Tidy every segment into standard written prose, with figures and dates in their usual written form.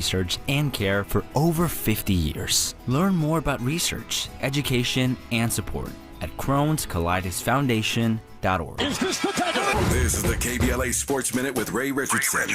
research and care for over 50 years. Learn more about research, education, and support at Crohn'sColitisFoundation.org. This is the KBLA Sports Minute with Ray Richardson.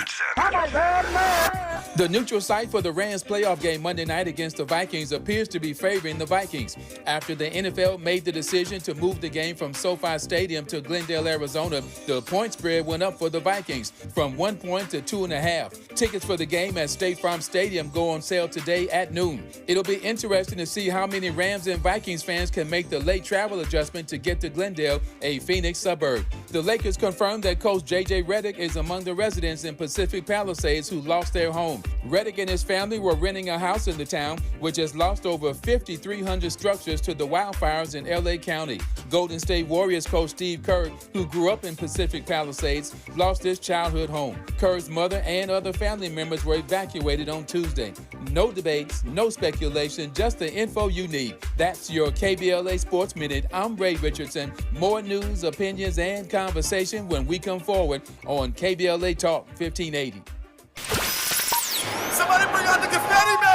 The neutral site for the Rams playoff game Monday night against the Vikings appears to be favoring the Vikings. After the NFL made the decision to move the game from SoFi Stadium to Glendale, Arizona, the point spread went up for the Vikings from 1 point to 2.5. Tickets for the game at State Farm Stadium go on sale today at noon. It'll be interesting to see how many Rams and Vikings fans can make the late travel adjustment to get to Glendale, a Phoenix suburb. The Lakers confirmed that coach J.J. Redick is among the residents in Pacific Palisades who lost their home. Redick and his family were renting a house in the town, which has lost over 5,300 structures to the wildfires in L.A. County. Golden State Warriors coach Steve Kerr, who grew up in Pacific Palisades, lost his childhood home. Kerr's mother and other family members were evacuated on Tuesday. No debates, no speculation, just the info you need. That's your KBLA Sports Minute. I'm Ray Richardson. More news, opinions, and conversation when we come forward on KBLA Talk 1580. Somebody bring out the confetti, baby!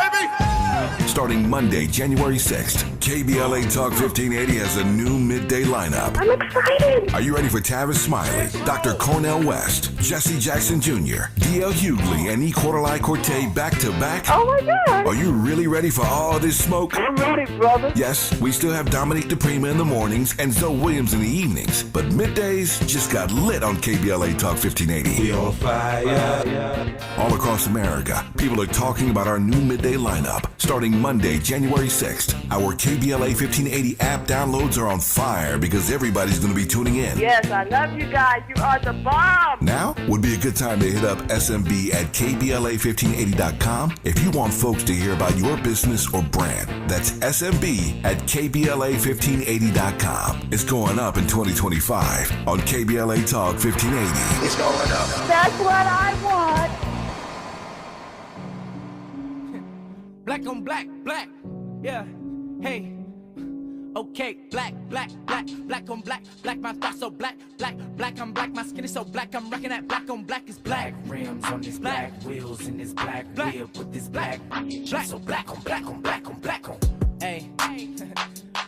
Starting Monday, January 6th, KBLA Talk 1580 has a new midday lineup. I'm excited. Are you ready for Tavis Smiley, Dr. Cornel West, Jesse Jackson Jr., D.L. Hughley, and E. Quarterly Corte back-to-back? Oh, my God. Are you really ready for all this smoke? I'm ready, brother. Yes, we still have Dominique DiPrima in the mornings and Zoe Williams in the evenings, but middays just got lit on KBLA Talk 1580. We on fire. All across America, people are talking about our new midday lineup. Starting Monday, January 6th, our KBLA 1580 app downloads are on fire because everybody's going to be tuning in. Yes, I love you guys. You are the bomb. Now would be a good time to hit up SMB at KBLA1580.com if you want folks to hear about your business or brand. That's SMB at KBLA1580.com. It's going up in 2025 on KBLA Talk 1580. It's going up. That's what I want. Black on black, black, yeah, hey, okay, black, black, black, black on black, black, my thoughts so black, black, black, I'm black, my skin is so black, I'm rocking that black on black is black. Rims on this black, wheels in this black, whip with this black, black, so black on black on black on black on. Hey,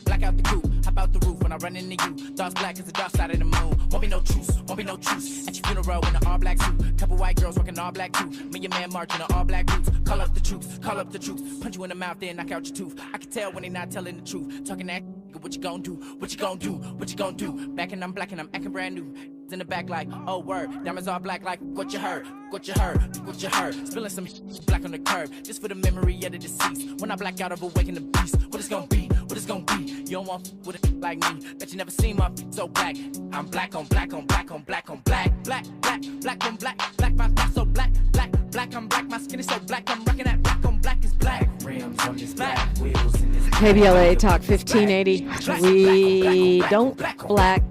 black out the coupe, hop out the roof when I run into you. Dark black is the dark side of the moon. Won't be no truce, won't be no truce. At your funeral in an all black suit. Couple white girls rocking all black too. Me and your man marching in all black boots. Call up the troops, call up the troops. Punch you in the mouth, then knock out your tooth. I can tell when they not telling the truth. Talking that, what you gon' do? What you gon' do? What you gon' do? Back and I'm black and I'm acting brand new. In the back like, oh word, diamonds all black like what you heard, what you heard, what you heard. Spilling some black on the curb, just for the memory of the deceased. When I black out, I'll awaken the beast. What it's gonna be? What it's gonna be? You don't want with a like me, that you never seen my so black. I'm black on black on black on black on black, black, black, black on black, black, my thoughts so black, black, black, I'm black, my skin is so black, I'm rocking that black on black is black. Rims on this black, wheels in this KBLA Talk 1580. We don't black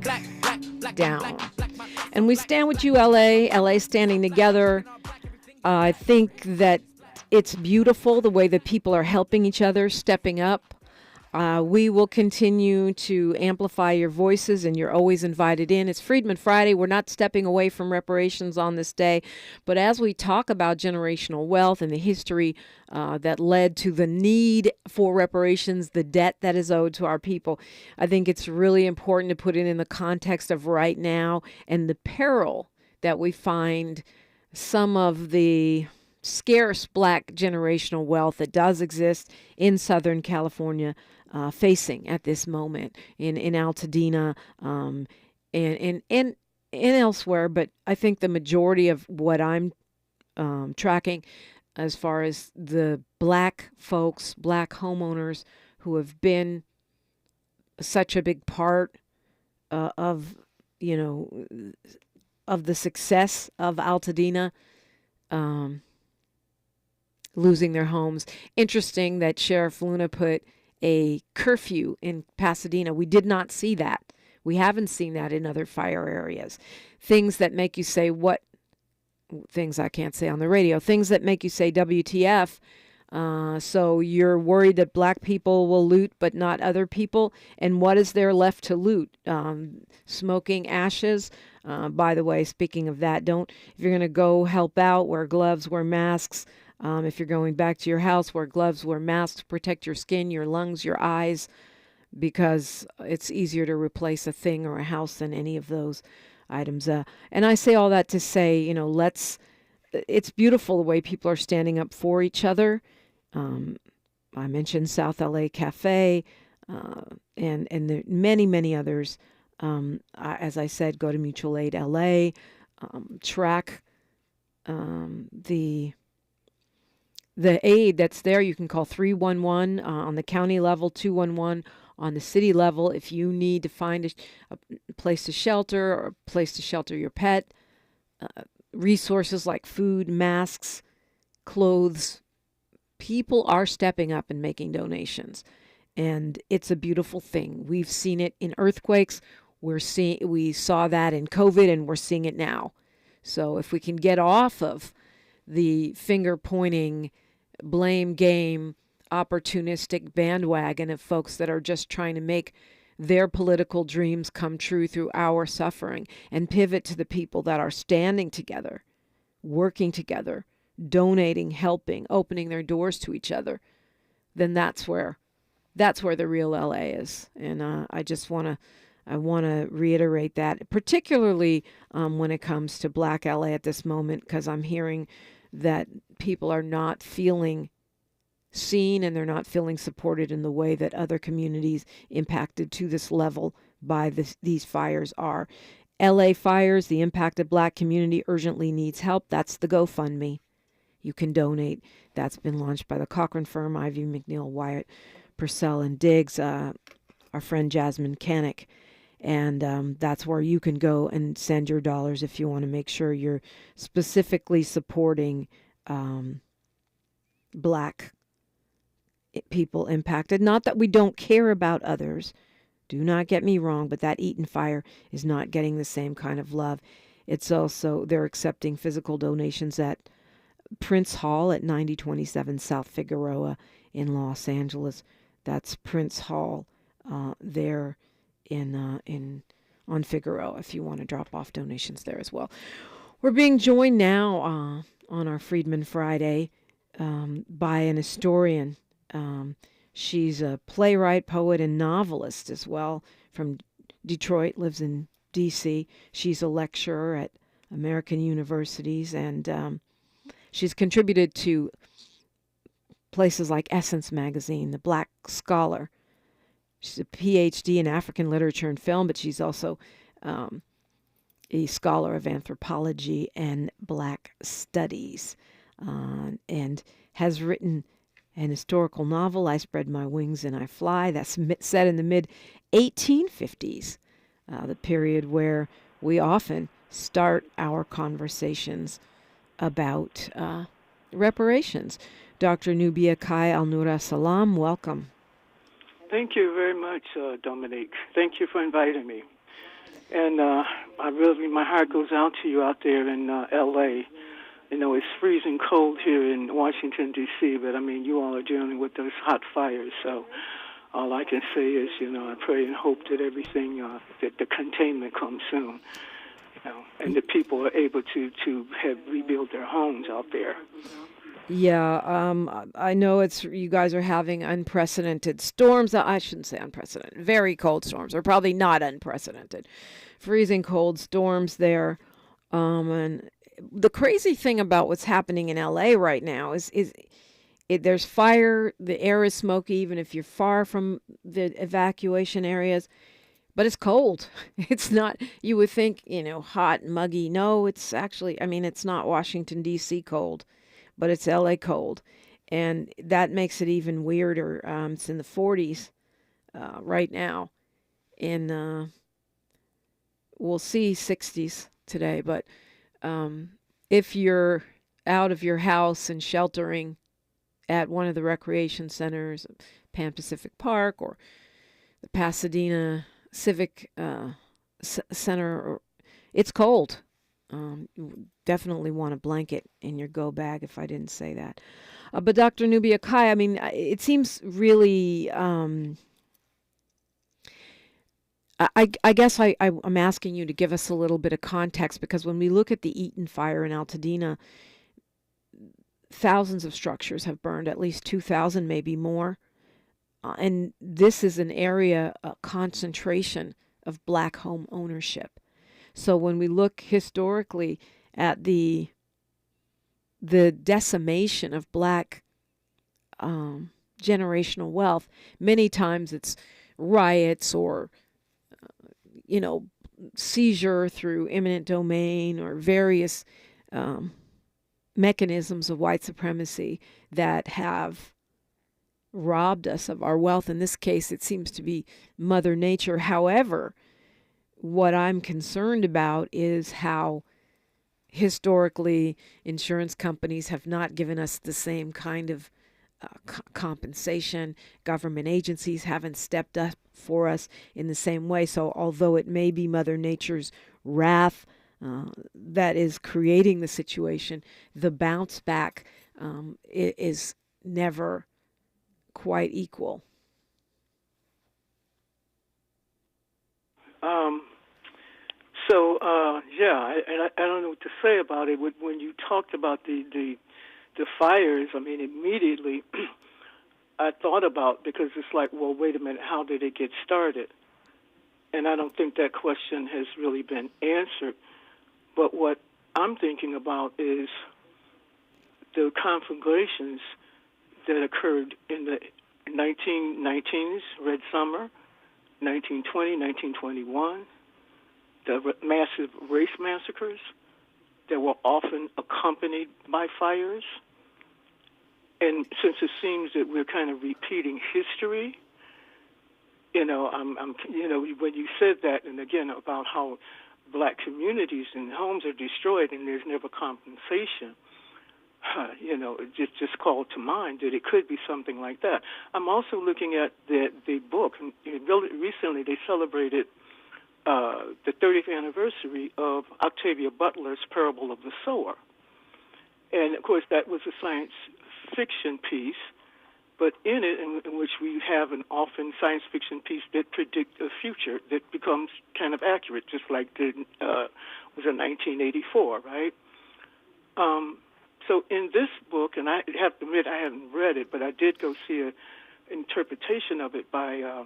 down. And we stand with you, LA. LA standing together. I think that it's beautiful the way that people are helping each other, stepping up. We will continue to amplify your voices, and you're always invited in. It's Freedmen Friday. We're not stepping away from reparations on this day. But as we talk about generational wealth and the history that led to the need for reparations, the debt that is owed to our people, I think it's really important to put it in the context of right now and the peril that we find some of the scarce black generational wealth that does exist in Southern California facing at this moment in Altadena and elsewhere. But I think the majority of what I'm tracking as far as the black folks, black homeowners who have been such a big part of the success of Altadena, losing their homes. Interesting that Sheriff Luna put a curfew in Pasadena. We did not see that. We haven't seen that in other fire areas. Things that make you say, what? Things I can't say on the radio. Things that make you say WTF. So you're worried that black people will loot, but not other people. And what is there left to loot? Smoking ashes. By the way, speaking of that, if you're going to go help out, wear gloves, wear masks. If you're going back to your house, wear gloves, wear masks, protect your skin, your lungs, your eyes, because it's easier to replace a thing or a house than any of those items. And I say all that to say, it's beautiful the way people are standing up for each other. I mentioned South LA Cafe, and there are many, many others. As I said, go to Mutual Aid LA, track the aid that's there. You can call 311 on the county level, 211 on the city level if you need to find a place to shelter or a place to shelter your pet. Resources like food, masks, clothes. People are stepping up and making donations, and it's a beautiful thing. We've seen it in earthquakes. We saw that in COVID, and we're seeing it now. So if we can get off of the finger pointing, blame game, opportunistic bandwagon of folks that are just trying to make their political dreams come true through our suffering, and pivot to the people that are standing together, working together, donating, helping, opening their doors to each other, then that's where the real LA is. And I want to reiterate that, particularly when it comes to Black LA at this moment, because I'm hearing that people are not feeling seen and they're not feeling supported in the way that other communities impacted to this level by these fires are. LA fires, the impacted Black community urgently needs help. That's the GoFundMe. You can donate. That's been launched by the Cochran firm, Ivy McNeil, Wyatt, Purcell, and Diggs, our friend Jasmine Canick. And that's where you can go and send your dollars if you want to make sure you're specifically supporting Black people impacted. Not that we don't care about others. Do not get me wrong, but that Eaton fire is not getting the same kind of love. It's also, they're accepting physical donations at Prince Hall at 9027 South Figueroa in Los Angeles. That's Prince Hall there on Figueroa if you want to drop off donations there as well. We're being joined now on our Freedmen Friday by an historian. She's a playwright, poet, and novelist as well from Detroit, lives in D.C. She's a lecturer at American universities, and she's contributed to places like Essence Magazine, The Black Scholar. She's a PhD in African literature and film, but she's also a scholar of anthropology and Black studies, and has written an historical novel, I Spread My Wings and I Fly, that's set in the mid-1850s, the period where we often start our conversations about reparations. Dr. Nubia Kai Al-Nura Salam, welcome. Thank you very much, Dominique. Thank you for inviting me. And my heart goes out to you out there in L.A. You know, it's freezing cold here in Washington, D.C., but, I mean, you all are dealing with those hot fires. So all I can say is, I pray and hope that everything, that the containment comes soon, and the people are able to rebuild their homes out there. Yeah, I know you guys are having unprecedented storms. I shouldn't say unprecedented. Very cold storms, or probably not unprecedented. Freezing cold storms there. And the crazy thing about what's happening in LA right now is there's fire, the air is smoky, even if you're far from the evacuation areas, but it's cold. It's not, you would think, hot, muggy. No, it's actually, it's not Washington, D.C. cold, but it's LA cold. And that makes it even weirder. It's in the 40s right now. And we'll see 60s today, but if you're out of your house and sheltering at one of the recreation centers, Pan Pacific Park or the Pasadena Civic Center, it's cold. You definitely want a blanket in your go bag, if I didn't say that. But Dr. Nubia Kai, it seems really... I guess I'm asking you to give us a little bit of context, because when we look at the Eaton fire in Altadena, thousands of structures have burned, at least 2,000, maybe more. And this is an area, a concentration of black home ownership. So when we look historically at the decimation of black generational wealth, many times it's riots or, seizure through eminent domain or various mechanisms of white supremacy that have robbed us of our wealth. In this case, it seems to be Mother Nature. However, what I'm concerned about is how historically insurance companies have not given us the same kind of compensation. Government agencies haven't stepped up for us in the same way. So although it may be Mother Nature's wrath that is creating the situation, the bounce back is never quite equal. I don't know what to say about it. When you talked about the fires, I mean, immediately I thought about, because it's like, well, wait a minute, how did it get started? And I don't think that question has really been answered. But what I'm thinking about is the conflagrations that occurred in the 1919s, Red Summer, 1920, 1921, the massive race massacres that were often accompanied by fires. And since it seems that we're kind of repeating history, when you said that, and again about how black communities and homes are destroyed and there's never compensation, it just called to mind that it could be something like that. I'm also looking at the book. Recently, they celebrated the 30th anniversary of Octavia Butler's Parable of the Sower. And, of course, that was a science fiction piece, but in it, in which we have an often science fiction piece that predicts a future that becomes kind of accurate, just like was in 1984, right? So in this book, and I have to admit I haven't read it, but I did go see an interpretation of it by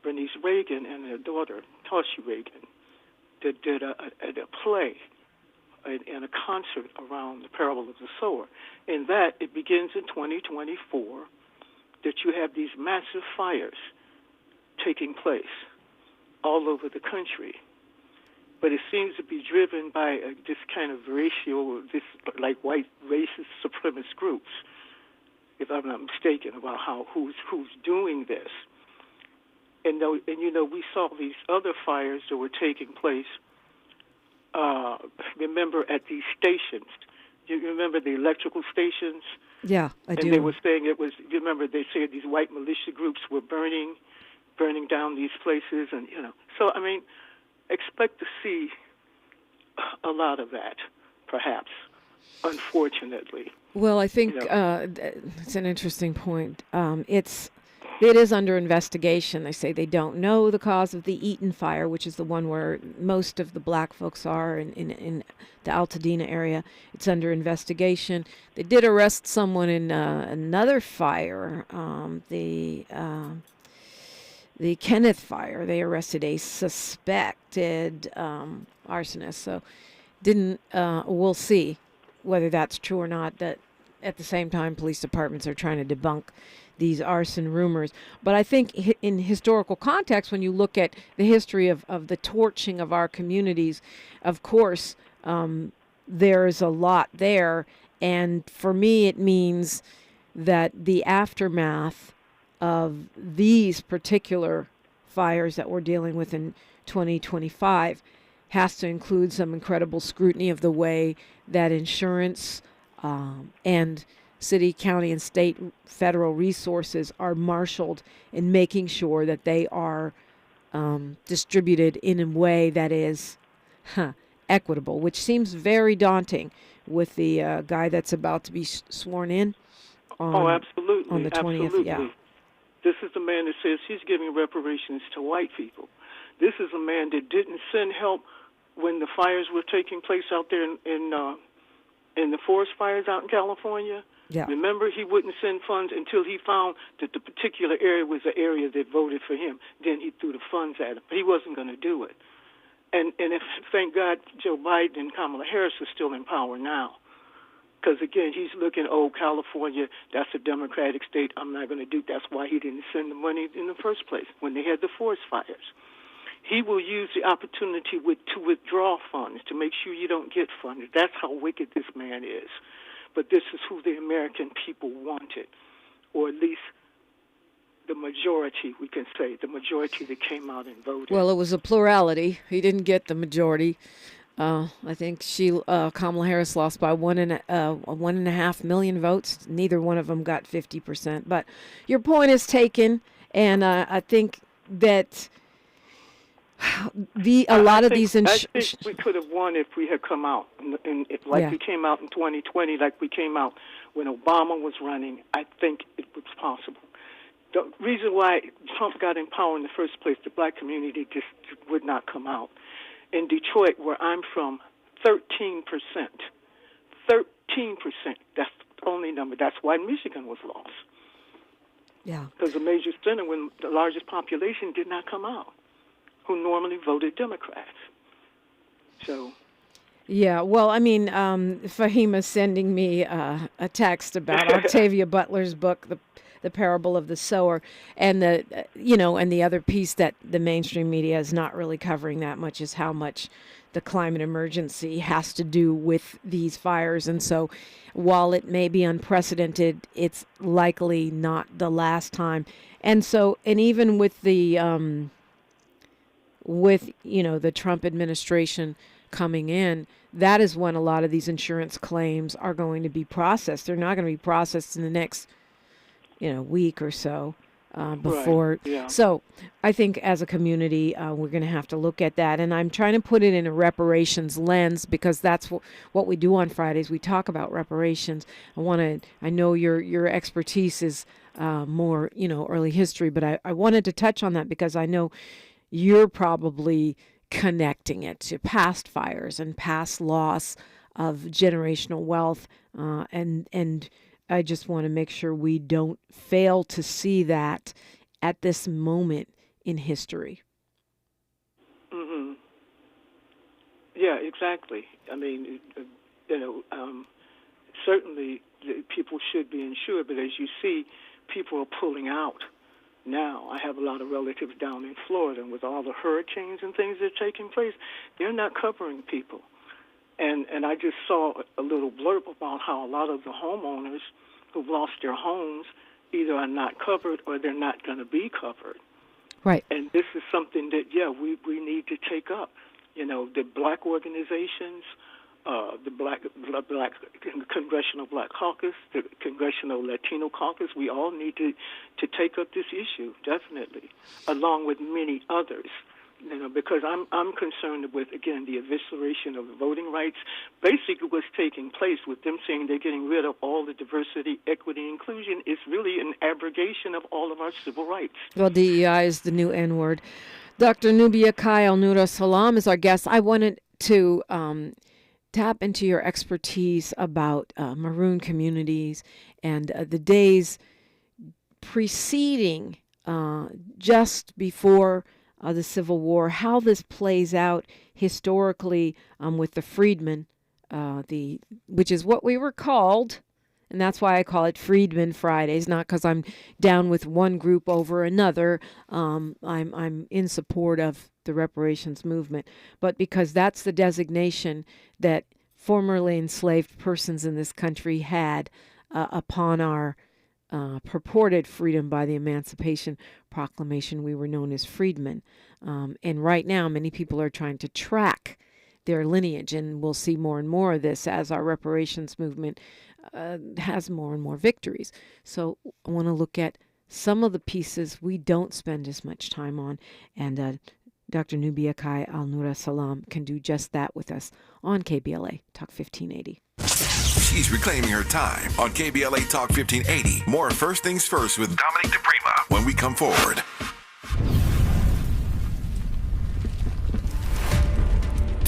Bernice Reagan and her daughter, Tashi Reagan, that did a play and a concert around the Parable of the Sower. In that, it begins in 2024, that you have these massive fires taking place all over the country. But it seems to be driven by this kind of ratio, this like white racist supremacist groups, if I'm not mistaken, about who's doing this. And we saw these other fires that were taking place. Remember at these stations? You remember the electrical stations? Yeah, I do. And they were saying it was. You remember they said these white militia groups were burning down these places, and So I mean, expect to see a lot of that, perhaps. Unfortunately. Well, I think it's an interesting point. It is under investigation. They say they don't know the cause of the Eaton fire, which is the one where most of the black folks are in the Altadena area. It's under investigation. They did arrest someone in another fire, the Kenneth fire. They arrested a suspected arsonist. So we'll see whether that's true or not. That at the same time, police departments are trying to debunk these arson rumors. But I think in historical context, when you look at the history of the torching of our communities, of course, there's a lot there. And for me, it means that the aftermath of these particular fires that we're dealing with in 2025 has to include some incredible scrutiny of the way that insurance and city, county, and state, federal resources are marshaled in making sure that they are distributed in a way that is equitable, which seems very daunting with the guy that's about to be sworn in absolutely. On the 20th. Absolutely. Yeah. This is the man that says he's giving reparations to white people. This is a man that didn't send help when the fires were taking place out there in in the forest fires out in California. Yeah. Remember, he wouldn't send funds until he found that the particular area was the area that voted for him. Then he threw the funds at him, but he wasn't going to do it. And if, thank God, Joe Biden and Kamala Harris are still in power now. Because, again, he's looking, California, that's a Democratic state. I'm not going to do. That's why he didn't send the money in the first place when they had the forest fires. He will use the opportunity to withdraw funds to make sure you don't get funded. That's how wicked this man is. But this is who the American people wanted, or at least the majority, we can say, the majority that came out and voted. Well, it was a plurality. He didn't get the majority. I think Kamala Harris lost by 1.5 million votes. Neither one of them got 50%. But your point is taken, and I think that I think we could have won if we had come out, and we came out in 2020, like we came out when Obama was running. I think it was possible. The reason why Trump got in power in the first place, the black community just would not come out. In Detroit, where I'm from, 13%. 13%. That's the only number. That's why Michigan was lost. Yeah. Because the major center, when the largest population, did not come out, who normally voted Democrats. So. Yeah, well, I mean, Fahima's sending me a text about Octavia Butler's book, The Parable of the Sower, and the other piece that the mainstream media is not really covering that much is how much the climate emergency has to do with these fires. And so while it may be unprecedented, it's likely not the last time. And so, and even with the the Trump administration coming in, that is when a lot of these insurance claims are going to be processed. They're not going to be processed in the next week or so before. Right, yeah. So I think as a community, we're going to have to look at that. And I'm trying to put it in a reparations lens because that's what we do on Fridays. We talk about reparations. I know your expertise is more, early history, but I wanted to touch on that because I know you're probably connecting it to past fires and past loss of generational wealth. And I just want to make sure we don't fail to see that at this moment in history. Mm-hmm. Yeah, exactly. I mean, certainly people should be insured, but as you see, people are pulling out now. I have a lot of relatives down in Florida, and with all the hurricanes and things that are taking place, they're not covering people. And I just saw a little blurb about how a lot of the homeowners who've lost their homes either are not covered or they're not going to be covered. Right. And this is something that, we need to take up. The black organizations, the black Congressional Black Caucus, the Congressional Latino Caucus, we all need to take up this issue, definitely, along with many others. Because I'm concerned with, again, the evisceration of voting rights. Basically what's taking place with them saying they're getting rid of all the diversity, equity, inclusion is really an abrogation of all of our civil rights. Well, DEI is the new N-word. Dr. Nubia Kai Al-Nura Salam is our guest. I wanted to tap into your expertise about Maroon communities and the days preceding, just before the Civil War, how this plays out historically with the Freedmen, which is what we were called, and that's why I call it Freedmen Fridays, not because I'm down with one group over another. I'm in support of the reparations movement, but because that's the designation that formerly enslaved persons in this country had upon our purported freedom by the Emancipation Proclamation. We were known as freedmen. And right now, many people are trying to track their lineage, and we'll see more and more of this as our reparations movement has more and more victories. So I want to look at some of the pieces we don't spend as much time on, and Dr. Nubia Kai Al-Nura Salam can do just that with us on KBLA Talk 1580. She's reclaiming her time on KBLA Talk 1580. More First Things First with Dominique DiPrima when we come forward.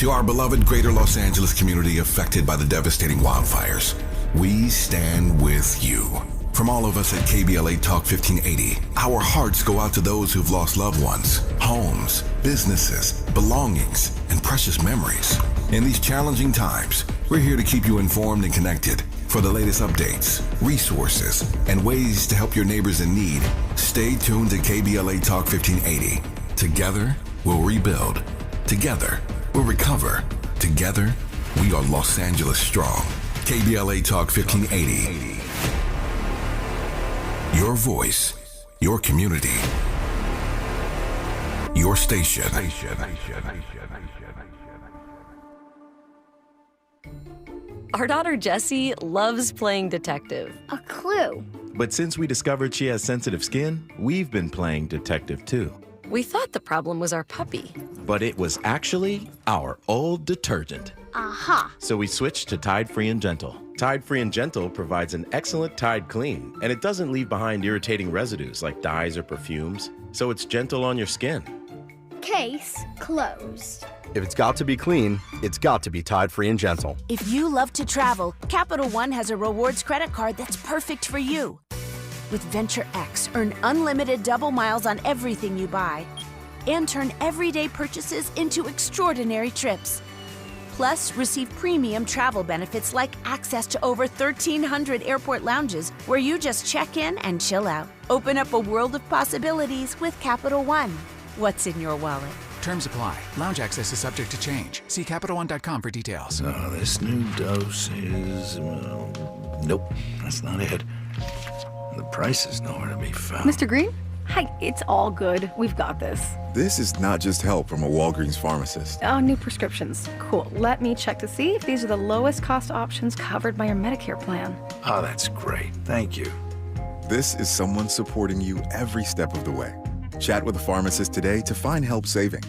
To our beloved greater Los Angeles community affected by the devastating wildfires, we stand with you. From all of us at KBLA Talk 1580, our hearts go out to those who've lost loved ones, homes, businesses, belongings, and precious memories. In these challenging times, we're here to keep you informed and connected. For the latest updates, resources, and ways to help your neighbors in need, stay tuned to KBLA Talk 1580. Together, we'll rebuild. Together, we'll recover. Together, we are Los Angeles strong. KBLA Talk 1580. Your voice, your community, your station. Our daughter Jessie loves playing detective. A clue. But since we discovered she has sensitive skin, we've been playing detective too. We thought the problem was our puppy. But it was actually our old detergent. Aha. So we switched to Tide Free and Gentle. Tide Free and Gentle provides an excellent Tide clean, and it doesn't leave behind irritating residues like dyes or perfumes, so it's gentle on your skin. Case closed. If it's got to be clean, it's got to be Tide Free and Gentle. If you love to travel, Capital One has a rewards credit card that's perfect for you. With Venture X, earn unlimited double miles on everything you buy and turn everyday purchases into extraordinary trips. Plus, receive premium travel benefits like access to over 1,300 airport lounges where you just check in and chill out. Open up a world of possibilities with Capital One. What's in your wallet? Terms apply. Lounge access is subject to change. See CapitalOne.com for details. So this new dose is... nope, that's not it. The price is nowhere to be found. Mr. Green? Hi, it's all good. We've got this. This is not just help from a Walgreens pharmacist. Oh, new prescriptions. Cool. Let me check to see if these are the lowest cost options covered by your Medicare plan. Oh, that's great. Thank you. This is someone supporting you every step of the way. Chat with a pharmacist today to find help saving.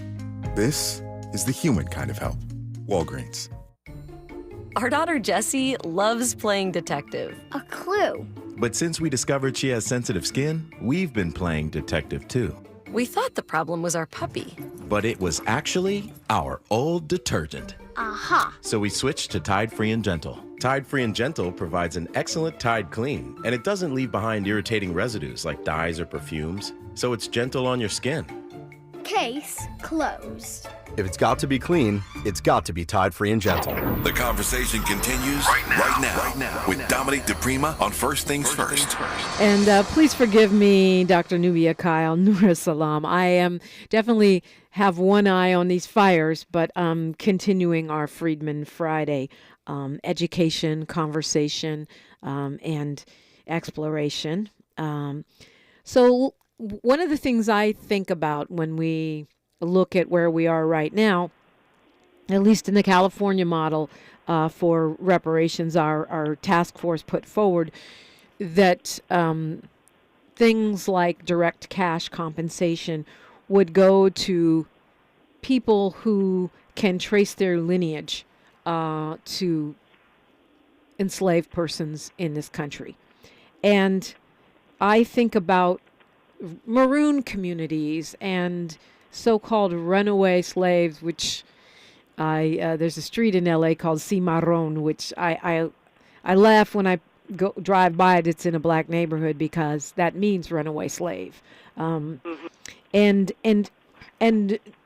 This is the human kind of help. Walgreens. Our daughter Jessie loves playing detective. A clue. But since we discovered she has sensitive skin, we've been playing detective too. We thought the problem was our puppy. But it was actually our old detergent. Aha. So we switched to Tide Free and Gentle. Tide Free and Gentle provides an excellent Tide clean, and it doesn't leave behind irritating residues like dyes or perfumes, so it's gentle on your skin. Case closed. If it's got to be clean, it's got to be Tide Free and Gentle. The conversation continues right now with Dominique DiPrima on First Things First. And please forgive me, Dr. Nubia Kai, Al-Nur Salam. I am definitely have one eye on these fires, but continuing our Freedmen Friday education, conversation, and exploration. So one of the things I think about when we look at where we are right now, at least in the California model for reparations, our task force put forward that things like direct cash compensation would go to people who can trace their lineage to enslaved persons in this country. And I think about Maroon communities and so-called runaway slaves, which there's a street in LA called Cimarron, which I laugh when I drive by it. It's in a black neighborhood because that means runaway slave. And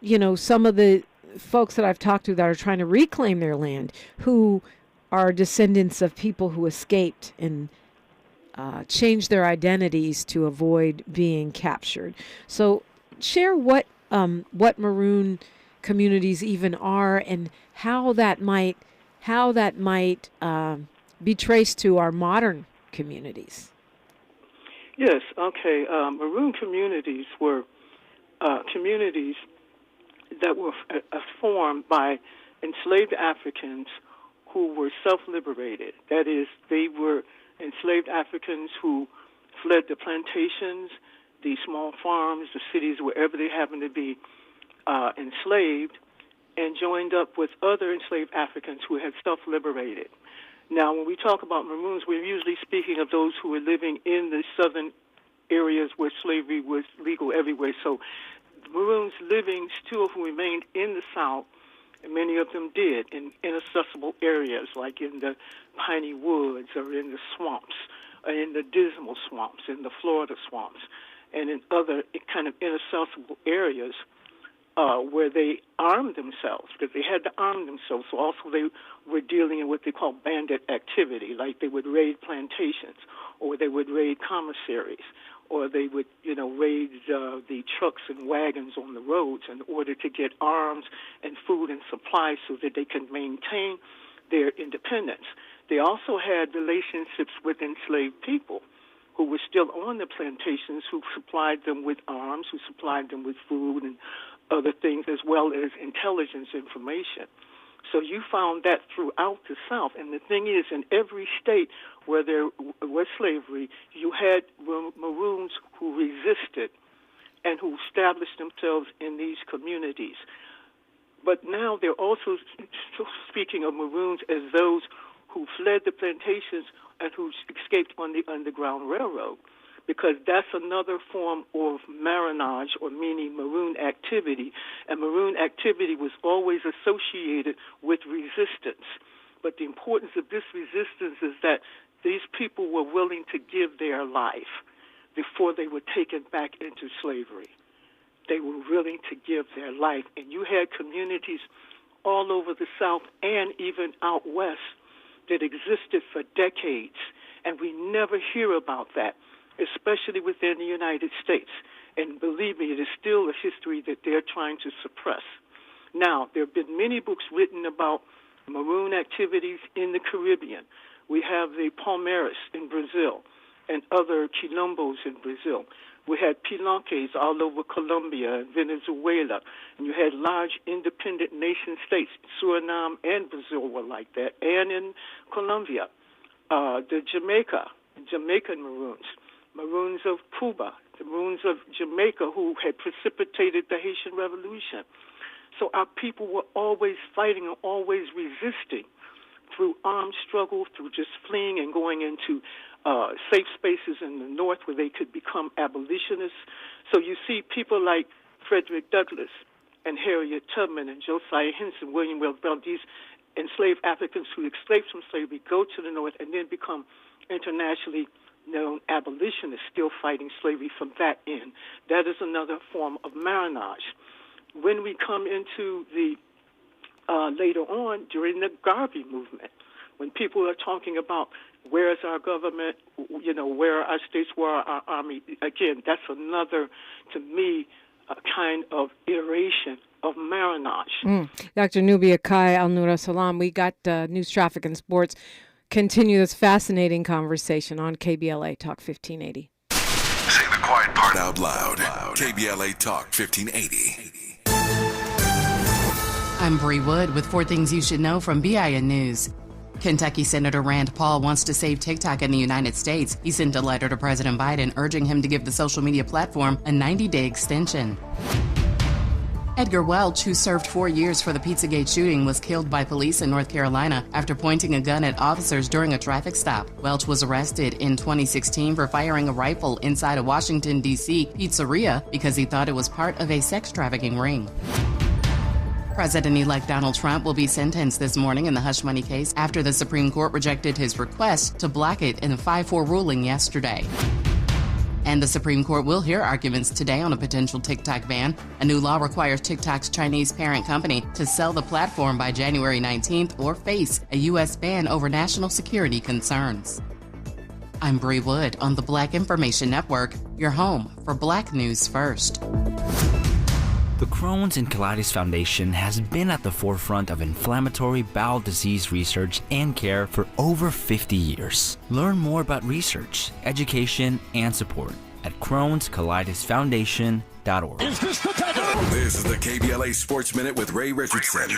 you know, some of the folks that I've talked to that are trying to reclaim their land, who are descendants of people who escaped and changed their identities to avoid being captured. So share what Maroon communities even are and how that might be traced to our modern communities. Yes, okay. Maroon communities were communities that were formed by enslaved Africans who were self-liberated. That is, they were enslaved Africans who fled the plantations, the small farms, the cities, wherever they happened to be enslaved, and joined up with other enslaved Africans who had self-liberated. Now, when we talk about Maroons, we're usually speaking of those who were living in the southern areas where slavery was legal everywhere. So the Maroons living still who remained in the South And many of them did in inaccessible areas, like in the piney woods or in the swamps, or in the dismal swamps, in the Florida swamps, and in other kind of inaccessible areas where they armed themselves, because they had to arm themselves. So also they were dealing in what they call bandit activity, like they would raid plantations, or they would raid commissaries, or they would, raid the trucks and wagons on the roads in order to get arms and food and supplies so that they could maintain their independence. They also had relationships with enslaved people who were still on the plantations, who supplied them with arms, who supplied them with food and other things, as well as intelligence information. So you found that throughout the South. And the thing is, in every state where there was slavery, you had Maroons who resisted and who established themselves in these communities. But now they're also speaking of Maroons as those who fled the plantations and who escaped on the Underground Railroad, because that's another form of marronage, or meaning Maroon activity. And Maroon activity was always associated with resistance. But the importance of this resistance is that these people were willing to give their life before they were taken back into slavery. They were willing to give their life. And you had communities all over the South and even out west that existed for decades, and we never hear about that, especially within the United States. And believe me, it is still a history that they're trying to suppress. Now, there have been many books written about Maroon activities in the Caribbean. We have the Palmeiras in Brazil and other quilombos in Brazil. We had pilanques all over Colombia and Venezuela, and you had large independent nation states. Suriname and Brazil were like that, and in Colombia, the Jamaican Maroons, Maroons of Cuba, the Maroons of Jamaica, who had precipitated the Haitian Revolution. So our people were always fighting and always resisting through armed struggle, through just fleeing and going into safe spaces in the North where they could become abolitionists. So you see people like Frederick Douglass and Harriet Tubman and Josiah Henson, William Wells Brown, these enslaved Africans who escaped from slavery, go to the North and then become internationally known abolitionists, still fighting slavery from that end. That is another form of marronage. When we come into the later on, during the Garvey movement, when people are talking about where is our government, where are our states, where are our army, again, that's another, to me, a kind of iteration of marronage. Dr. Nubia Kai, Al-Nura Salam, we got news, traffic, and sports. Continue this fascinating conversation on KBLA Talk 1580. Say the quiet part out loud. KBLA Talk 1580. I'm Bree Wood with 4 things you should know from BIN News. Kentucky Senator Rand Paul wants to save TikTok in the United States. He sent a letter to President Biden urging him to give the social media platform a 90-day extension. Edgar Welch, who served 4 years for the Pizzagate shooting, was killed by police in North Carolina after pointing a gun at officers during a traffic stop. Welch was arrested in 2016 for firing a rifle inside a Washington, D.C. pizzeria because he thought it was part of a sex trafficking ring. President-elect Donald Trump will be sentenced this morning in the hush money case after the Supreme Court rejected his request to block it in a 5-4 ruling yesterday. And the Supreme Court will hear arguments today on a potential TikTok ban. A new law requires TikTok's Chinese parent company to sell the platform by January 19th or face a U.S. ban over national security concerns. I'm Bree Wood on the Black Information Network, your home for Black News First. The Crohn's and Colitis Foundation has been at the forefront of inflammatory bowel disease research and care for over 50 years. Learn more about research, education, and support at Crohn'sColitisFoundation.org. This is the KBLA Sports Minute with Ray Richardson.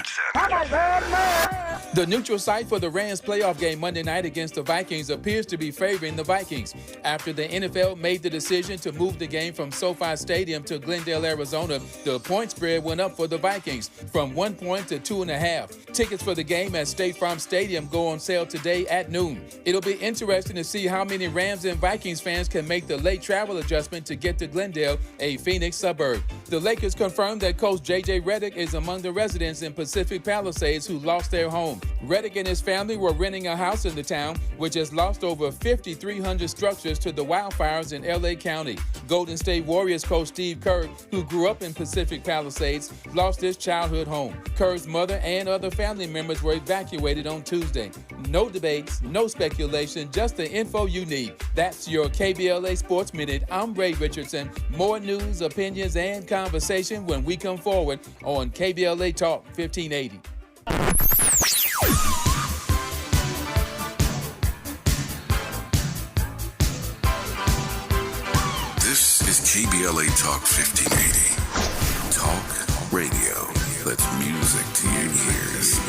The neutral site for the Rams playoff game Monday night against the Vikings appears to be favoring the Vikings after the NFL made the decision to move the game from SoFi Stadium to Glendale, Arizona. The point spread went up for the Vikings from 1 point to 2.5. Tickets for the game at State Farm Stadium go on sale today at noon. It'll be interesting to see how many Rams and Vikings fans can make the late travel adjustment to get to Glendale, a Phoenix suburb. The Lakers confirmed that coach J.J. Redick is among the residents in Pacific Palisades who lost their home. Redick and his family were renting a house in the town, which has lost over 5,300 structures to the wildfires in L.A. County. Golden State Warriors coach Steve Kerr, who grew up in Pacific Palisades, lost his childhood home. Kerr's mother and other family members were evacuated on Tuesday. No debates, no speculation, just the info you need. That's your KBLA Sports Minute. I'm Ray Richardson. More news, opinions, and conversation when we come forward on KBLA Talk 1580. This is KBLA Talk 1580. Talk radio that's music to your ears.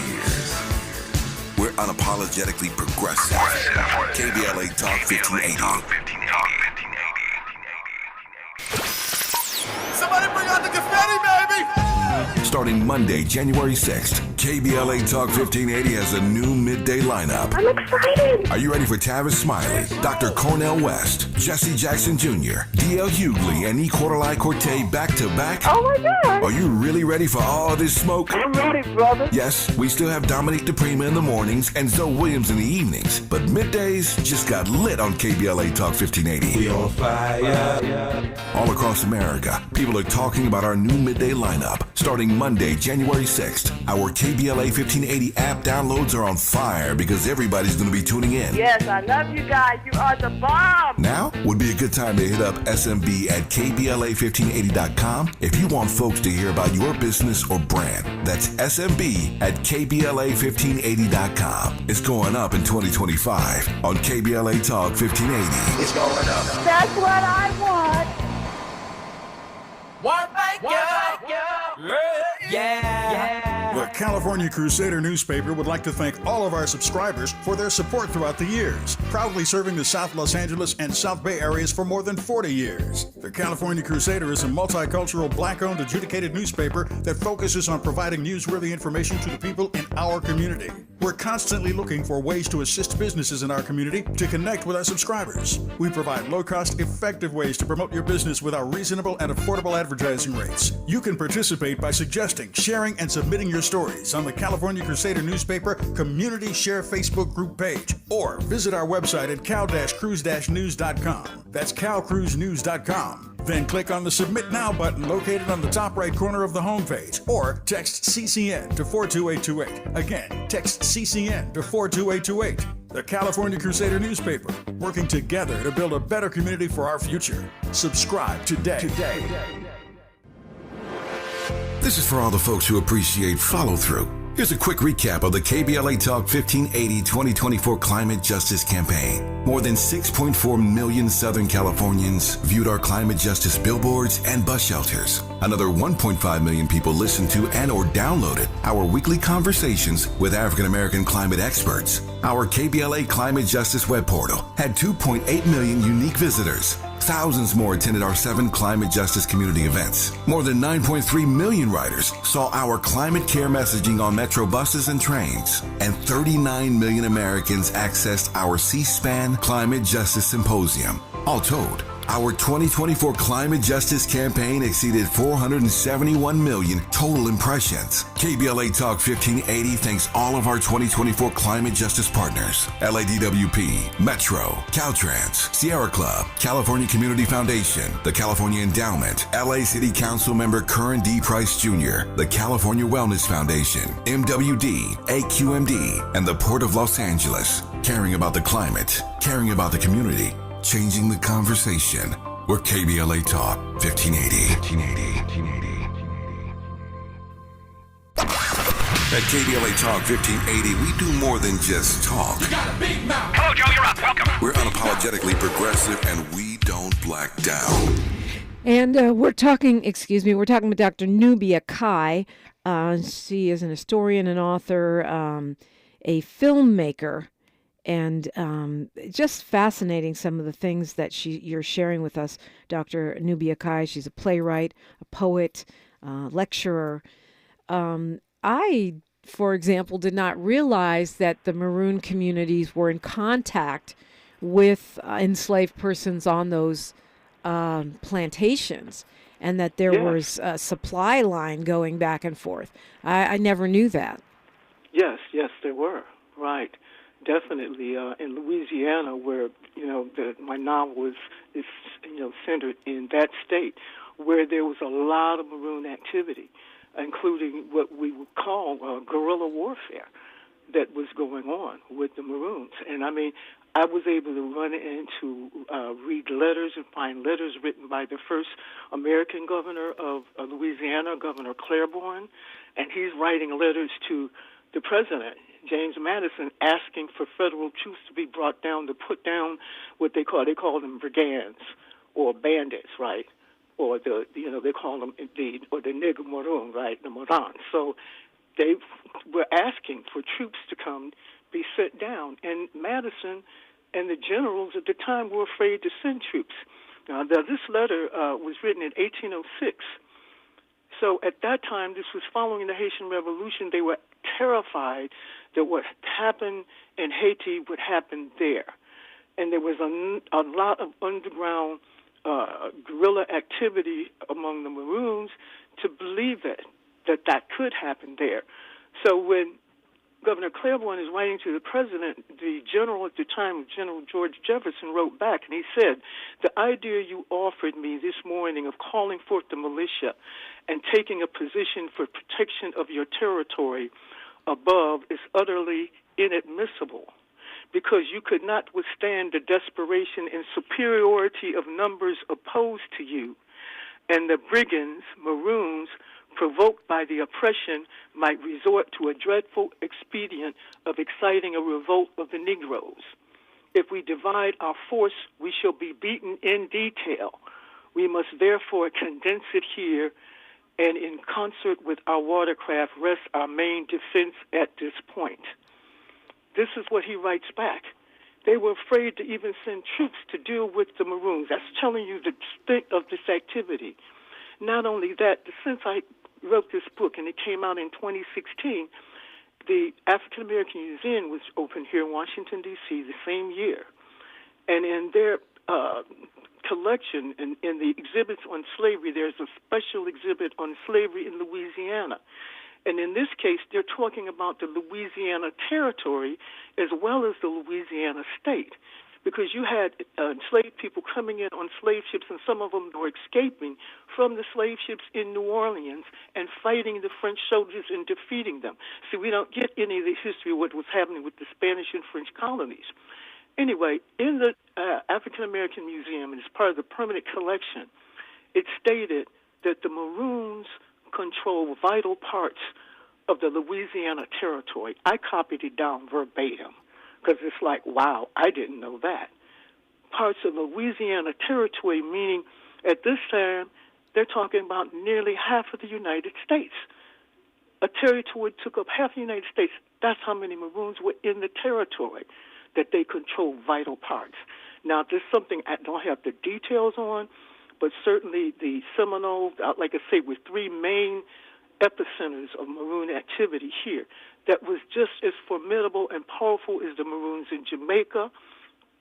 We're unapologetically progressive. KBLA Talk 1580. Somebody bring out the confetti, baby! Starting Monday, January 6th, KBLA Talk 1580 has a new midday lineup. I'm excited. Are you ready for Tavis Smiley, Dr. Cornel West, Jesse Jackson Jr., D.L. Hughley, and E. Quarterly Corte back-to-back? Oh, my God. Are you really ready for all this smoke? I'm ready, brother. Yes, we still have Dominique DiPrima in the mornings and Zoe Williams in the evenings, but middays just got lit on KBLA Talk 1580. We on fire. All across America, people are talking about our new midday lineup. Starting Monday, January 6th, our KBLA 1580 app downloads are on fire because everybody's going to be tuning in. Yes, I love you guys. You are the bomb. Now would be a good time to hit up SMB at KBLA1580.com if you want folks to hear about your business or brand. That's SMB at KBLA1580.com. It's going up in 2025 on KBLA Talk 1580. It's going up. That's what I want. The California Crusader newspaper would like to thank all of our subscribers for their support throughout the years, proudly serving the South Los Angeles and South Bay areas for more than 40 years. The California Crusader is a multicultural, black-owned, adjudicated newspaper that focuses on providing newsworthy information to the people in our community. We're constantly looking for ways to assist businesses in our community to connect with our subscribers. We provide low-cost, effective ways to promote your business with our reasonable and affordable advertising rates. You can participate by suggesting, sharing, and submitting your stories on the California Crusader newspaper Community Share Facebook group page, or visit our website at cal-cruise-news.com. That's calcruisenews.com. Then click on the Submit Now button located on the top right corner of the homepage, or text CCN to 42828. Again, text CCN to 42828. The California Crusader newspaper, working together to build a better community for our future. Subscribe today. This is for all the folks who appreciate follow-through. Here's a quick recap of the KBLA Talk 1580 2024 Climate Justice Campaign. More than 6.4 million Southern Californians viewed our climate justice billboards and bus shelters. Another 1.5 million people listened to and or downloaded our weekly conversations with African American climate experts. Our KBLA Climate Justice web portal had 2.8 million unique visitors. Thousands more attended our 7 climate justice community events. More than 9.3 million riders saw our climate care messaging on metro buses and trains. And 39 million Americans accessed our C-SPAN Climate Justice Symposium. All told, our 2024 Climate Justice Campaign exceeded 471 million total impressions. KBLA Talk 1580 thanks all of our 2024 Climate Justice partners: LADWP, Metro, Caltrans, Sierra Club, California Community Foundation, the California Endowment, LA City Council member Curran D. Price Jr., the California Wellness Foundation, MWD, AQMD, and the Port of Los Angeles. Caring about the climate, caring about the community, changing the conversation. We're KBLA Talk 1580. At KBLA Talk 1580, we do more than just talk. You got a big mouth. Hello, Joe, you're up. Welcome. We're unapologetically progressive, and we don't black down. And we're talking with Dr. Nubia Kai. She is an historian, an author, a filmmaker, and just fascinating some of the things that you're sharing with us, Dr. Nubia Kai. She's a playwright, a poet, lecturer. I, for example, did not realize that the Maroon communities were in contact with enslaved persons on those plantations. and that there was a supply line going back and forth. I never knew that. Yes, there were. Right. Definitely. In Louisiana, where, my novel is centered in that state, where there was a lot of Maroon activity, including what we would call guerrilla warfare that was going on with the Maroons. And I mean, I was able to run into, read letters and find letters written by the first American governor of Louisiana, Governor Claiborne, and he's writing letters to the president, James Madison, asking for federal troops to be brought down to put down what they call them brigands or bandits, right? Or they call them the nigger Maroon, right? The Maroons. So they were asking for troops to come be sent down, and Madison and the generals at the time were afraid to send troops. Now, this letter was written in 1806. So at that time, this was following the Haitian Revolution. They were terrified that what happened in Haiti would happen there. And there was a lot of underground guerrilla activity among the Maroons to believe that could happen there. So when Governor Claiborne is writing to the president, the general at the time, General George Jefferson, wrote back, and he said, "The idea you offered me this morning of calling forth the militia and taking a position for protection of your territory above is utterly inadmissible, because you could not withstand the desperation and superiority of numbers opposed to you, and the brigands, Maroons, provoked by the oppression, might resort to a dreadful expedient of exciting a revolt of the Negroes. If we divide our force, we shall be beaten in detail. We must therefore condense it here, and in concert with our watercraft rest our main defense at this point." This is what he writes back. They were afraid to even send troops to deal with the Maroons. That's telling you the extent of this activity. Not only that, since I wrote this book and it came out in 2016, the African American Museum was opened here in Washington, D.C. the same year. And in their collection, in the exhibits on slavery, there's a special exhibit on slavery in Louisiana. And in this case, they're talking about the Louisiana Territory as well as the Louisiana State, because you had enslaved people coming in on slave ships, and some of them were escaping from the slave ships in New Orleans and fighting the French soldiers and defeating them. So we don't get any of the history of what was happening with the Spanish and French colonies. Anyway, in the African American Museum, and as part of the permanent collection, it stated that the Maroons control vital parts of the Louisiana Territory. I copied it down verbatim, because it's like, wow, I didn't know that. Parts of Louisiana Territory, meaning at this time, they're talking about nearly half of the United States. A territory took up half the United States. That's how many Maroons were in the territory, that they control vital parts. Now, there's something I don't have the details on, but certainly the Seminoles, like I say, with three main epicenters of Maroon activity here, that was just as formidable and powerful as the Maroons in Jamaica,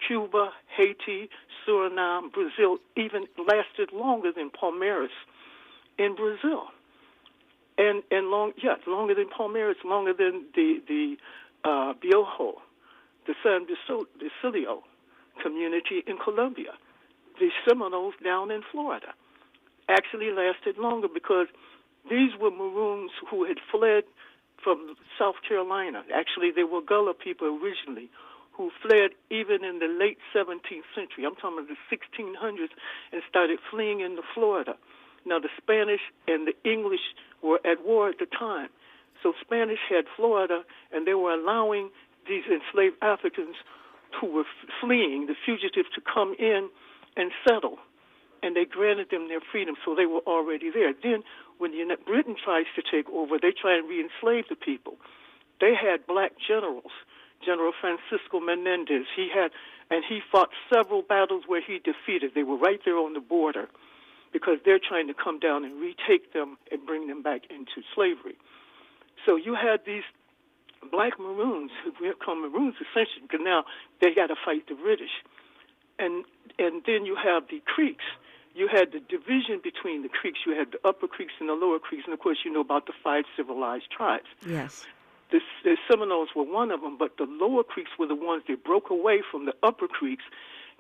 Cuba, Haiti, Suriname, Brazil, even lasted longer than Palmares in Brazil. And longer than Palmares, longer than the Biojo, the San Basilio community in Colombia. The Seminoles down in Florida actually lasted longer, because these were Maroons who had fled from South Carolina. Actually, they were Gullah people originally who fled even in the late 17th century. I'm talking about the 1600s, and started fleeing into Florida. Now, the Spanish and the English were at war at the time. So Spanish had Florida, and they were allowing these enslaved Africans who were fleeing, the fugitives, to come in and settle. And they granted them their freedom, so they were already there. Then, when Britain tries to take over, they try and re-enslave the people. They had black generals. General Francisco Menendez, he fought several battles where he defeated. They were right there on the border, because they're trying to come down and retake them and bring them back into slavery. So you had these black Maroons, who become Maroons essentially, because now they got to fight the British. And then you have the Creeks. you had the division between the Creeks. You had the Upper Creeks and the Lower Creeks, and of course you know about the 5 civilized tribes. Yes. The Seminoles were one of them, but the Lower Creeks were the ones that broke away from the Upper Creeks,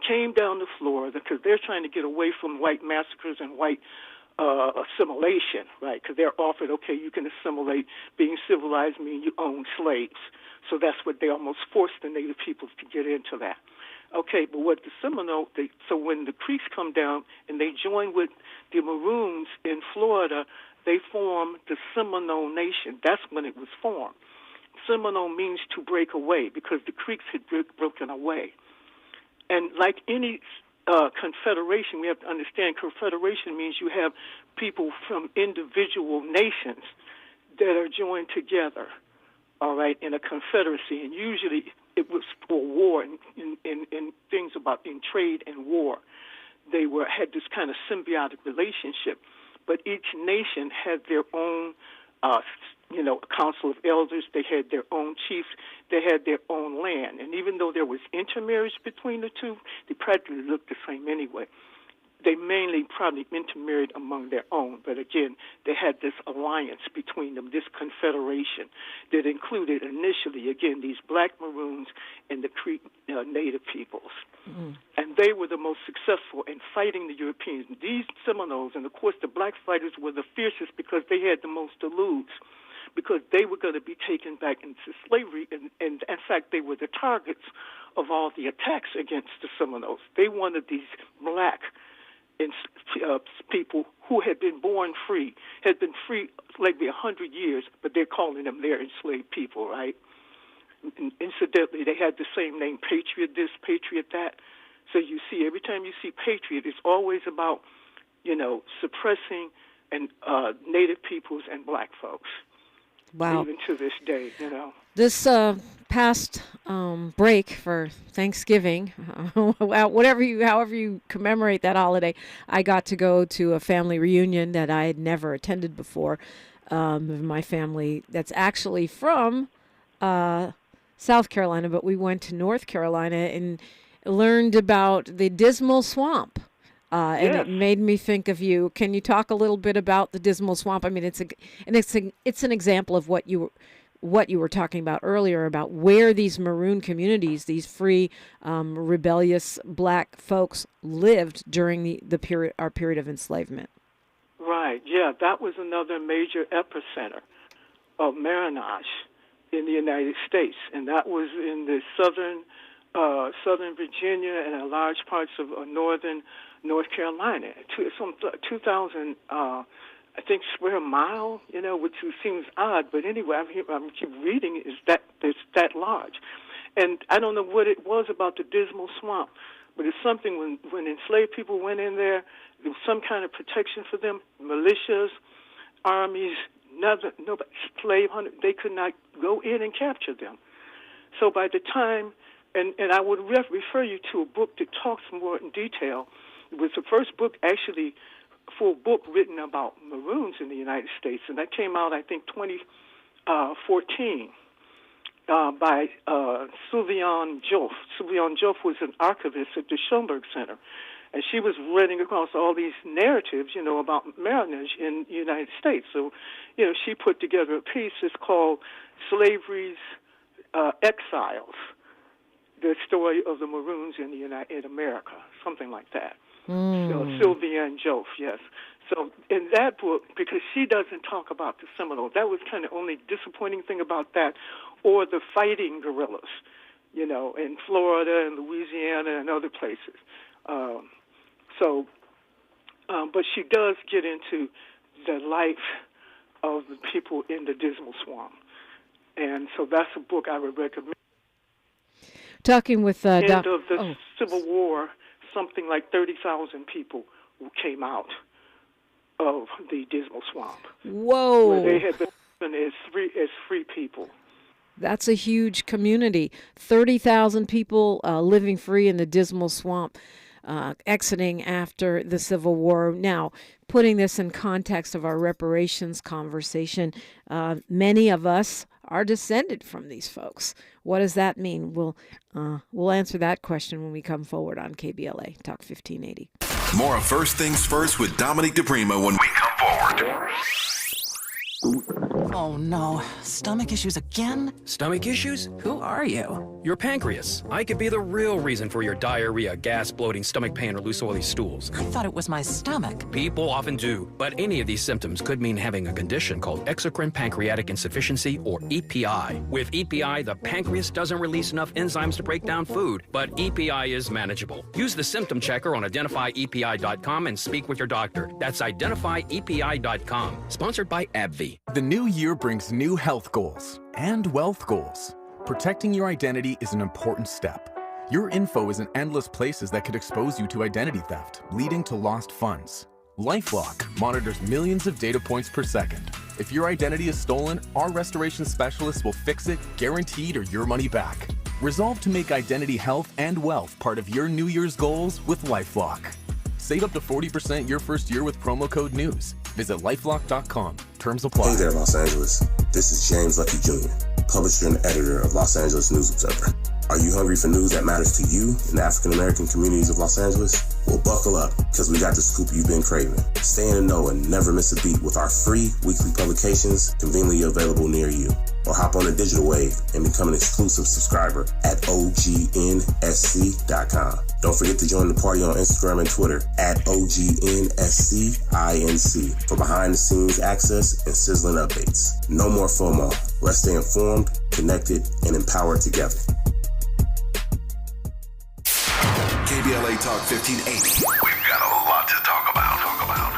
came down to Florida because they're trying to get away from white massacres and white assimilation, right? Because they're offered, okay, you can assimilate. Being civilized means you own slaves. So that's what they almost forced the Native peoples to get into that. Okay, but what the Seminole, so when the Creeks come down and they join with the Maroons in Florida, they form the Seminole Nation. That's when it was formed. Seminole means to break away because the Creeks had broken away. And like any confederation, we have to understand confederation means you have people from individual nations that are joined together, all right, in a confederacy. And usually it was for war and in things about in trade and war. They had this kind of symbiotic relationship. But each nation had their own council of elders. They had their own chiefs. They had their own land. And even though there was intermarriage between the two, they practically looked the same anyway. They mainly probably intermarried among their own. But again, they had this alliance between them, this confederation that included initially, again, these black Maroons and the Creek Native peoples. Mm-hmm. And they were the most successful in fighting the Europeans. These Seminoles, and of course the black fighters were the fiercest because they had the most to lose, because they were going to be taken back into slavery. And in fact, they were the targets of all the attacks against the Seminoles. They wanted these black people who had been born free, had been free like 100 years, but they're calling them their enslaved people, right? And incidentally, they had the same name, Patriot this, Patriot that. So you see, every time you see Patriot, it's always about, suppressing and Native peoples and black folks. Wow. Even to this day, This past break for Thanksgiving, however you commemorate that holiday, I got to go to a family reunion that I had never attended before. My family that's actually from South Carolina, but we went to North Carolina and learned about the Dismal Swamp. And it made me think of you. Can you talk a little bit about the Dismal Swamp? I mean, it's an example of what you were talking about earlier about where these Maroon communities, these free, rebellious black folks lived during our period of enslavement. Right. Yeah, that was another major epicenter of Maronage in the United States, and that was in the southern Virginia and large parts of northern North Carolina. Some 2,000, I think, square mile, which seems odd, but anyway, I keep reading is that it's that large. And I don't know what it was about the Dismal Swamp, but it's something when enslaved people went in there was some kind of protection for them, militias, armies, nobody, slave hunters, they could not go in and capture them. So by the time, and I would refer you to a book that talks more in detail. It was the first book, actually, full book written about Maroons in the United States, and that came out, I think, 2014 by Sylviane Joff. Sylviane Joff was an archivist at the Schoenberg Center, and she was running across all these narratives, about Maronage in the United States. So, she put together a piece that's called Slavery's Exiles, the story of the Maroons in America, something like that. Sylviane Joff, yes. So in that book, because she doesn't talk about the Seminoles, that was kind of only disappointing thing about that, or the fighting guerrillas, in Florida and Louisiana and other places. But she does get into the life of the people in the Dismal Swamp. And so that's a book I would recommend. Talking with End of the Civil War, something like 30,000 people who came out of the Dismal Swamp. Whoa! Where they had been as free people. That's a huge community. 30,000 people living free in the Dismal Swamp, exiting after the Civil War. Now, putting this in context of our reparations conversation, many of us are descended from these folks. What does that mean? We'll answer that question when we come forward on KBLA Talk 1580. More of First Things First with Dominique DiPrima when we come forward. Oh no, stomach issues again? Stomach issues? Who are you? Your pancreas. I could be the real reason for your diarrhea, gas, bloating, stomach pain, or loose oily stools. I thought it was my stomach. People often do, but any of these symptoms could mean having a condition called exocrine pancreatic insufficiency, or EPI. With EPI, the pancreas doesn't release enough enzymes to break down food, but EPI is manageable. Use the symptom checker on identifyepi.com and speak with your doctor. That's identifyepi.com. Sponsored by AbbVie. The new year brings new health goals and wealth goals. Protecting your identity is an important step. Your info is in endless places that could expose you to identity theft, leading to lost funds. LifeLock monitors millions of data points per second. If your identity is stolen, our restoration specialists will fix it, guaranteed, or your money back. Resolve to make identity health and wealth part of your New Year's goals with LifeLock. Save up to 40% your first year with promo code NEWS. Visit lifelock.com. Terms apply. Hey there, Los Angeles. This is James Lucky Jr., publisher and editor of Los Angeles News Observer. Are you hungry for news that matters to you in the African-American communities of Los Angeles? Well, buckle up, because we got the scoop you've been craving. Stay in the know and never miss a beat with our free weekly publications conveniently available near you. Or hop on the digital wave and become an exclusive subscriber at OGNSC.com. Don't forget to join the party on Instagram and Twitter at OGNSCINC for behind-the-scenes access and sizzling updates. No more FOMO. Let's stay informed, connected, and empowered together. KBLA Talk 1580. We've got a lot to talk about.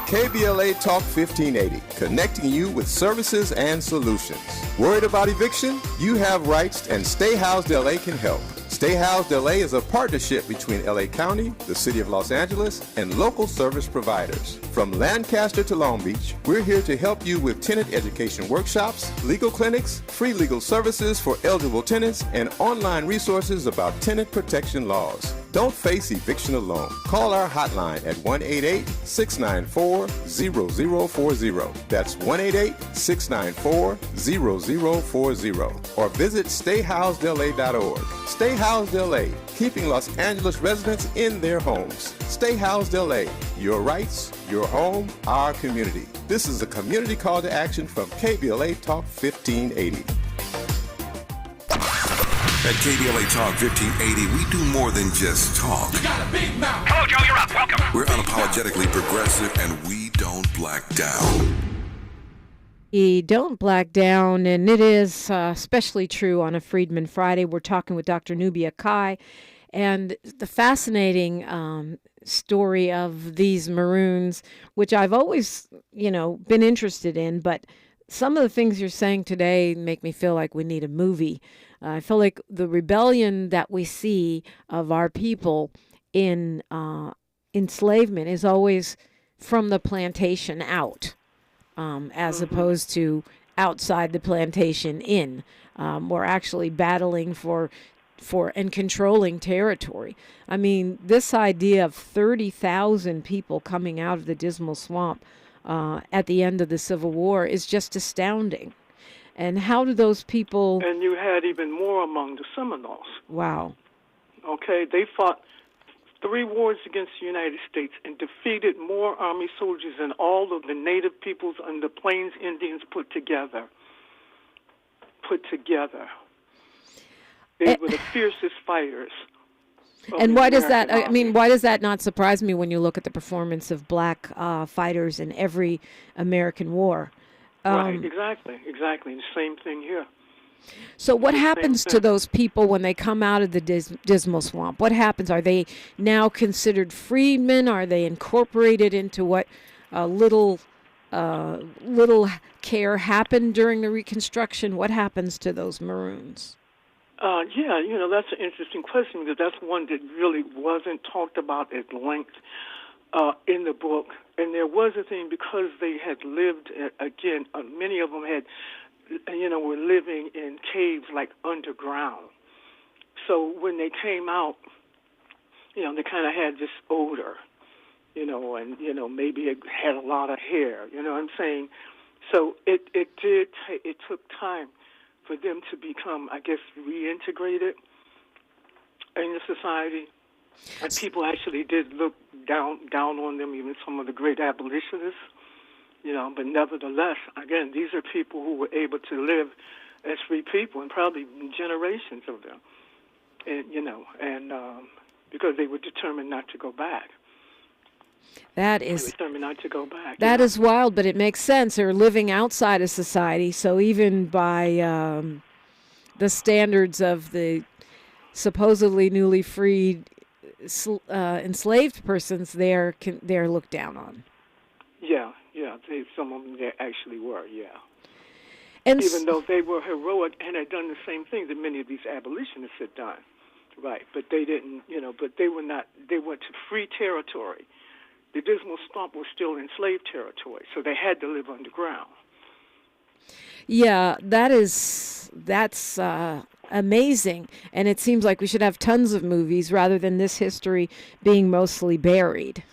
KBLA Talk 1580, connecting you with services and solutions. Worried about eviction? You have rights, and Stay Housed LA can help. Stay Housed LA is a partnership between LA County, the City of Los Angeles, and local service providers. From Lancaster to Long Beach, we're here to help you with tenant education workshops, legal clinics, free legal services for eligible tenants, and online resources about tenant protection laws. Don't face eviction alone. Call our hotline at 1-888-694-0040. That's 1-888-694-0040. Or visit stayhousedla.org. Stay Housed LA, keeping Los Angeles residents in their homes. Stay Housed LA, your rights, your home, our community. This is a community call to action from KBLA Talk 1580. At KBLA Talk 1580, we do more than just talk. You got a big mouth. Hello, Joe, you're up. Welcome. We're unapologetically progressive, and we don't black down. We don't black down, and it is especially true on a Freedmen Friday. We're talking with Dr. Nubia Kai, and the fascinating story of these Maroons, which I've always, been interested in, but some of the things you're saying today make me feel like we need a movie. I feel like the rebellion that we see of our people in enslavement is always from the plantation out, as opposed to outside the plantation in. We're actually battling for and controlling territory. I mean, this idea of 30,000 people coming out of the Dismal Swamp at the end of the Civil War is just astounding. And how do those people... And you had even more among the Seminoles. Wow. Okay, they fought 3 wars against the United States and defeated more Army soldiers than all of the native peoples and the Plains Indians put together. They were the fiercest fighters. And why does that, why does that not surprise me when you look at the performance of black fighters in every American war? Right, exactly. The same thing here. So what happens to those people when they come out of the Dismal Swamp? What happens? Are they now considered freedmen? Are they incorporated into what little care happened during the Reconstruction? What happens to those Maroons? That's an interesting question because that's one that really wasn't talked about at length in the book. And there was a thing because they had lived, again, many of them had, were living in caves like underground. So when they came out, they kind of had this odor, and, maybe it had a lot of hair, you know what I'm saying? So it took time for them to become, I guess, reintegrated in the society. And people actually did look down on them, even some of the great abolitionists, but nevertheless, again, these are people who were able to live as free people, and probably generations of them, and because they were determined not to go back. That is determined not to go back. That is wild, but it makes sense. They're living outside of society, so even by the standards of the supposedly newly freed enslaved persons, they're looked down on. Yeah. Some of them they actually were. Yeah. And even though they were heroic and had done the same thing that many of these abolitionists had done, right? But they didn't, But they were not. They went to free territory. The Dismal Swamp was still enslaved territory, so they had to live underground. Yeah, that's amazing, and it seems like we should have tons of movies rather than this history being mostly buried.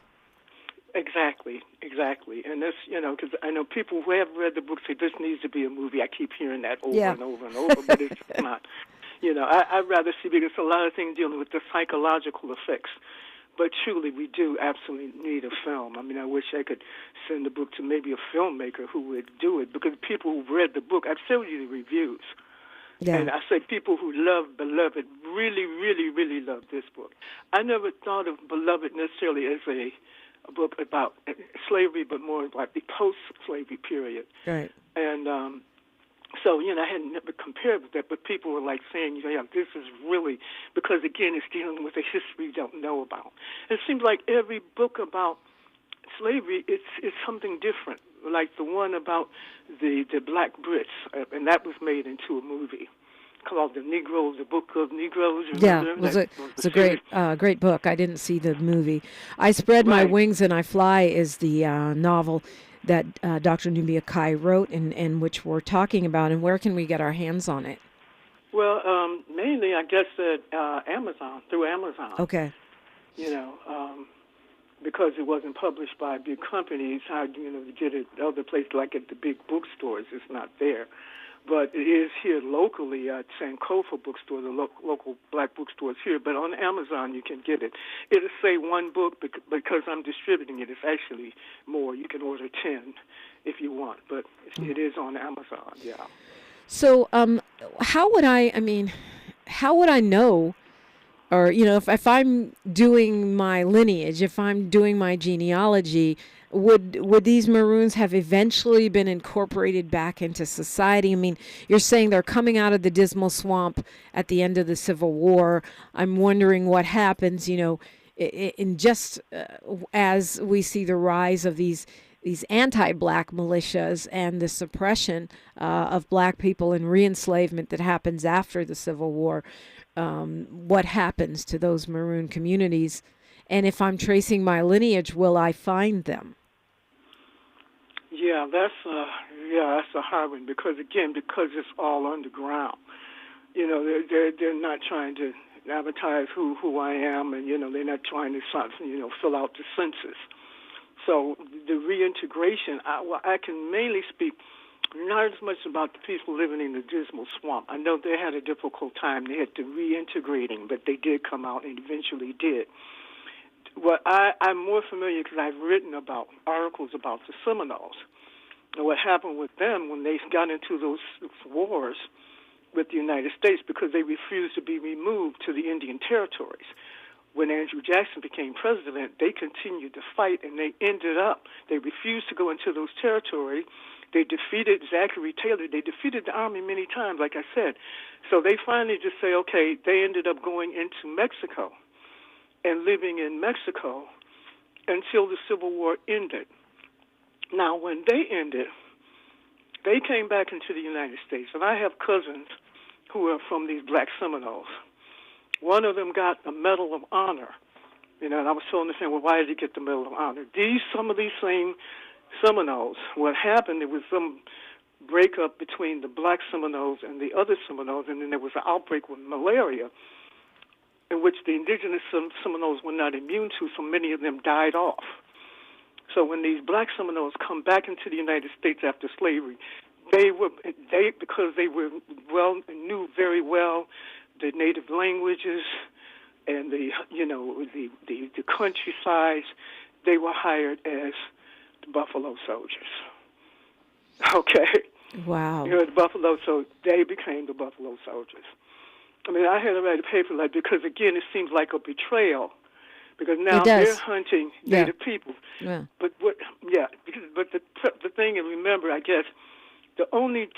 Exactly, and this, because I know people who have read the book say this needs to be a movie. I keep hearing that over and over and over, but it's not. I'd rather see, because a lot of things dealing with the psychological effects. But truly, we do absolutely need a film. I mean, I wish I could send the book to maybe a filmmaker who would do it, because people who've read the book, I've showed you the reviews. Yeah. And I say people who love Beloved really, really, really love this book. I never thought of Beloved necessarily as a book about slavery, but more about the post-slavery period. Right. And so, I had never compared with that, but people were like saying, this is really, because again, it's dealing with a history you don't know about. It seems like every book about slavery, it's something different, like the one about the Black Brits, and that was made into a movie called The Book of Negroes. Yeah, it's a great book. I didn't see the movie. I Spread My Wings and I Fly is the novel that Dr. Nubia Kai wrote, and which we're talking about. And where can we get our hands on it? Well, mainly, I guess, at Amazon, through Amazon. Okay. Because it wasn't published by big companies, you get it other places, like at the big bookstores, it's not there. But it is here locally at Sankofa bookstore, the local black bookstores here. But on Amazon, you can get it. It'll say one book, because I'm distributing it. It's actually more. You can order 10 if you want. But it is on Amazon, yeah. So how would I know, or, if I'm doing my lineage, if I'm doing my genealogy, would these Maroons have eventually been incorporated back into society? I mean, you're saying they're coming out of the Dismal Swamp at the end of the Civil War. I'm wondering what happens, in just as we see the rise of these anti-black militias and the suppression of black people and re-enslavement that happens after the Civil War. What happens to those Maroon communities? And if I'm tracing my lineage, will I find them? Yeah, that's a hard one, because it's all underground. They're not trying to advertise who I am, and they're not trying to fill out the census. So the reintegration, I can mainly speak not as much about the people living in the Dismal Swamp. I know they had a difficult time. They had to reintegrating, but they did come out and eventually did. What I'm more familiar, because I've written about articles about the Seminoles and what happened with them when they got into those wars with the United States, because they refused to be removed to the Indian territories. When Andrew Jackson became president, they continued to fight, and they refused to go into those territories. They defeated Zachary Taylor. They defeated the army many times, like I said. So they finally just say, okay, they ended up going into Mexico and living in Mexico until the Civil War ended. Now, when they ended, they came back into the United States, and I have cousins who are from these black Seminoles. One of them got a Medal of Honor, and I was telling the family, well, why did he get the Medal of Honor? Some of these same Seminoles, what happened, there was some breakup between the black Seminoles and the other Seminoles, and then there was an outbreak with malaria, in which the indigenous Seminoles were not immune to, so many of them died off. So when these black Seminoles come back into the United States after slavery, because they knew very well the native languages and the countryside, they were hired as the Buffalo Soldiers. Okay. Wow. The Buffalo, so they became the Buffalo Soldiers. I mean, I had to write a paper like because again, it seems like a betrayal because now they're hunting Native people. Yeah. But the thing, and remember, I guess the only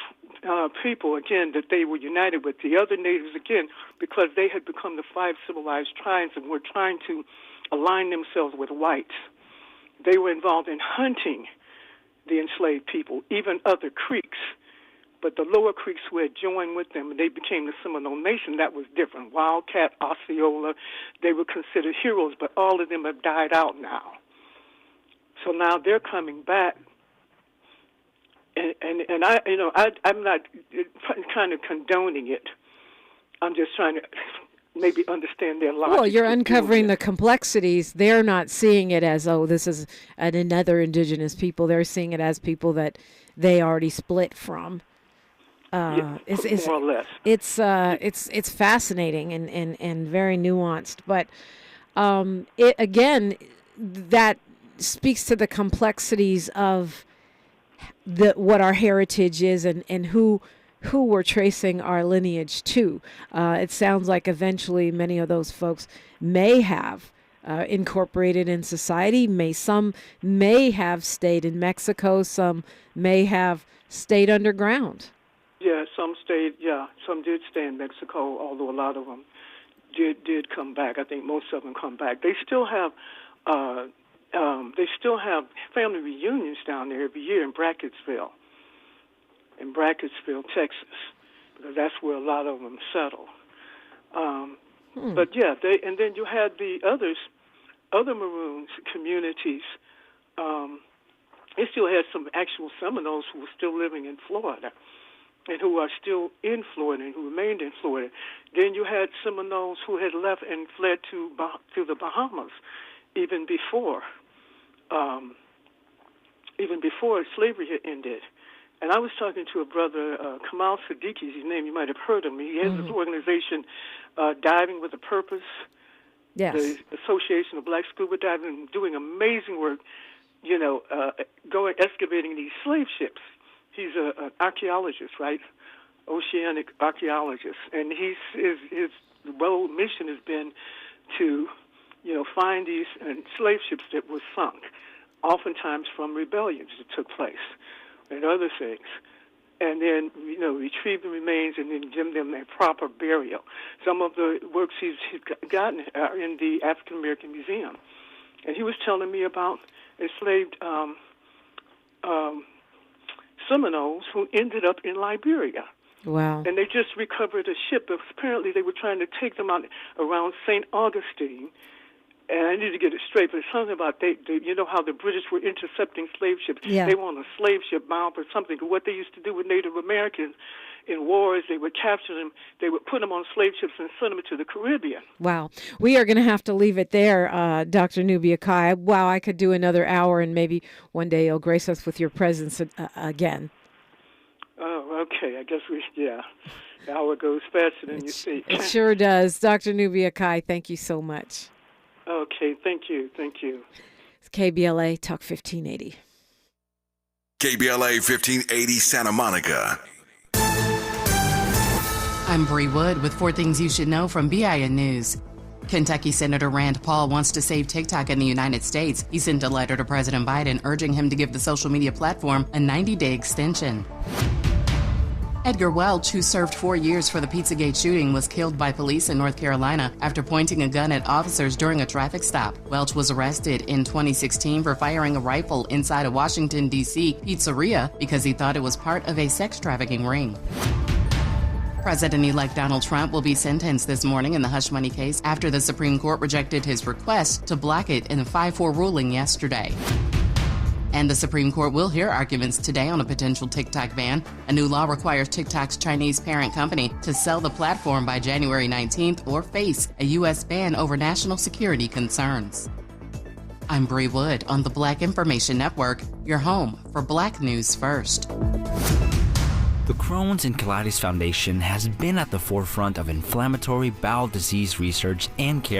people again that they were united with the other natives again because they had become the 5 civilized tribes and were trying to align themselves with whites. They were involved in hunting the enslaved people, even other Creeks. But the lower Creeks who had joined with them, and they became the Seminole Nation, that was different. Wildcat, Osceola, they were considered heroes, but all of them have died out now. So now they're coming back. And I'm not kind of condoning it. I'm just trying to maybe understand their logic. Well, you're uncovering the complexities. They're not seeing it as, oh, this is another indigenous people. They're seeing it as people that they already split from. More or less. It's fascinating and very nuanced. But that speaks to the complexities of what our heritage is and who we're tracing our lineage to. It sounds like eventually many of those folks may have incorporated in society. Some may have stayed in Mexico. Some may have stayed underground. Yeah, some stayed. Yeah, some did stay in Mexico. Although a lot of them did come back. I think most of them come back. They still have. They still have family reunions down there every year in Brackettsville, Texas, because that's where a lot of them settle. But yeah, and then you had the other Maroons communities. They still had some actual Seminoles who were still living in Florida, and who are still in Florida and who remained in Florida. Then you had Seminoles who had left and fled to the Bahamas, even before slavery had ended. And I was talking to a brother, Kamal Siddiqui, his name, you might have heard of him. He has this organization, Diving with a Purpose, the Association of Black Scuba Diving, doing amazing work, going excavating these slave ships. He's an archaeologist, right? Oceanic archaeologist. And his whole mission has been to, find these slave ships that were sunk, oftentimes from rebellions that took place and other things. And then, retrieve the remains and then give them a proper burial. Some of the works he's gotten are in the African American Museum. And he was telling me about enslaved Seminoles who ended up in Liberia. Wow. And they just recovered a ship. Apparently they were trying to take them out around St. Augustine. And I need to get it straight, but it's something about how the British were intercepting slave ships. Yeah. They were on a slave ship bound for something. What they used to do with Native Americans in wars, they would capture them, they would put them on slave ships and send them to the Caribbean. Wow. We are going to have to leave it there, Dr. Nubia Kai. Wow, I could do another hour, and maybe one day you'll grace us with your presence again. Oh, okay. I guess the hour goes faster than you see. It sure does. Dr. Nubia Kai, thank you so much. Okay, thank you. It's KBLA Talk 1580. KBLA 1580 Santa Monica. I'm Bree Wood with 4 things you should know from BIN News. Kentucky Senator Rand Paul wants to save TikTok in the United States. He sent a letter to President Biden urging him to give the social media platform a 90-day extension. Edgar Welch, who served 4 years for the Pizzagate shooting, was killed by police in North Carolina after pointing a gun at officers during a traffic stop. Welch was arrested in 2016 for firing a rifle inside a Washington, D.C. pizzeria because he thought it was part of a sex trafficking ring. President-elect Donald Trump will be sentenced this morning in the hush money case after the Supreme Court rejected his request to block it in a 5-4 ruling yesterday. And the Supreme Court will hear arguments today on a potential TikTok ban. A new law requires TikTok's Chinese parent company to sell the platform by January 19th or face a U.S. ban over national security concerns. I'm Bree Wood on the Black Information Network, your home for Black News First. The Crohn's and Colitis Foundation has been at the forefront of inflammatory bowel disease research and care